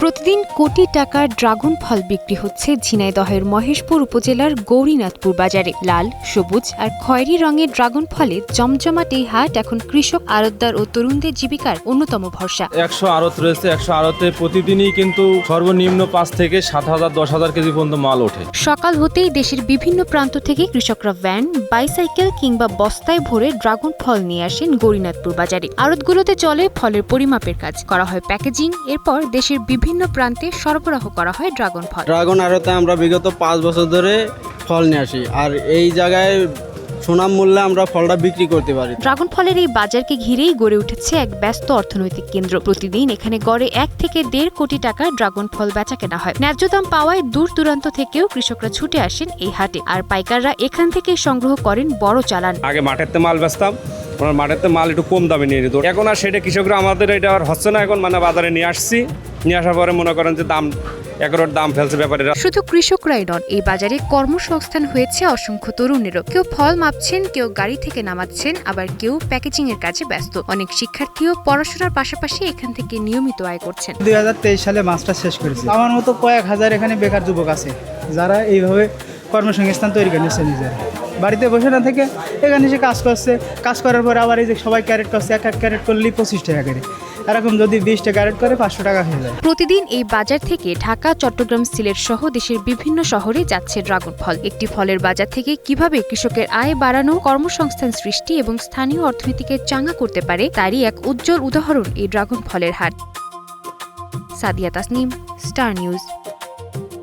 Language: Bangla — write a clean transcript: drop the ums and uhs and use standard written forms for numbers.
প্রতিদিন কোটি টাকার ড্রাগন ফল বিক্রি হচ্ছে ঝিনাইদহের মহেশপুর উপজেলার গৌরীনাথপুর বাজারে। লাল, সবুজ আর খয়েরি রঙের ড্রাগন ফলে জমজমাট এই হাট এখন কৃষক, আড়তদার ও তরুণদের জীবিকার অন্যতম ভরসা। 100 আড়ত রয়েছে, 100 আড়তে প্রতিদিনই কিন্তু সর্বনিম্ন 5 থেকে 7,000 10,000 কেজি পর্যন্ত মাল ওঠে। সকাল হতেই দেশের বিভিন্ন প্রান্ত থেকে কৃষকরা ভ্যান, বাইসাইকেল কিংবা বস্তায় ভরে ড্রাগন ফল নিয়ে আসেন গৌরীনাথপুর বাজারে। আড়তগুলোতে চলে ফলের পরিমাপের কাজ, করা হয় প্যাকেজিং, এরপর দেশের বিভিন্ন প্রান্তে সরবরাহ করা হয় ড্রাগন ফল। ড্রাগন আড়তে আমরা বিগত 5 বছর ধরে ফল নিয়ে আসি, আর এই জায়গায় সুনাম মূল্যে আমরা ফলটা বিক্রি করতে পারি। ড্রাগন ফলের এই বাজারকে ঘিরেই গড়ে উঠেছে এক ব্যস্ত অর্থনৈতিক কেন্দ্র। প্রতিদিন এখানে গড়ে 1 থেকে 1.5 কোটি টাকা ড্রাগন ফল বেচা কেনা হয়। ন্যায্য দাম পাওয়ায় দূর দূরান্ত থেকেও কৃষকরা ছুটে আসেন এই হাটে, আর পাইকাররা এখান থেকে সংগ্রহ করেন বড় চালান। আগে মাঠেতে মাল বেচতাম, ওনার মাঠেতে মাল একটু কম দামে নিয়ে নিত। এখন আর সেটা কৃষকরা আমাদের এটা আর হচ্ছে না। এখন বাজারে নিয়ে আসার পরে মনে করেন যে দাম একরের দাম ফেলছে ব্যাপারীরা। শুধু কৃষকরাই নন, এই বাজারে কর্মসংস্থান হয়েছে অসংখ্য তরুণেরও। কেউ ফল মাপছেন, কেউ গাড়ি থেকে নামাচ্ছেন, আবার কেউ প্যাকেজিং এর কাজে ব্যস্ত। অনেক শিক্ষার্থীও পড়াশোনার পাশাপাশি এখান থেকে নিয়মিত আয় করছেন। 2023 সালে মাস্টার শেষ করেছি। আমার মতো কয়েক হাজার এখানে বেকার যুবক আছে যারা এইভাবে কর্মসংস্থান তৈরি করে নিচ্ছে। নিজের বাড়িতে বসে না থেকে এখানে এসে কাজ করছে। কাজ করার পরে আবার এই যে সবাই ক্যারেট করছে, এক ক্যারেট করলেই 25 টাকা করে। এরকম যদি 20টা ক্যারেট করে 500 টাকা হয়ে যায়। প্রতিদিন এই বাজার থেকে ঢাকা, চট্টগ্রাম, সিলেট সহ দেশের বিভিন্ন শহরে যাচ্ছে ড্রাগন ফল। একটি ফলের বাজার থেকে কিভাবে কৃষকের আয় বাড়ানো, কর্মসংস্থান সৃষ্টি এবং স্থানীয় অর্থনীতিকে চাঙ্গা করতে পারে তারই এক উজ্জ্বল উদাহরণ এই ড্রাগন ফলের হাট। Sadia Tasnim, star news.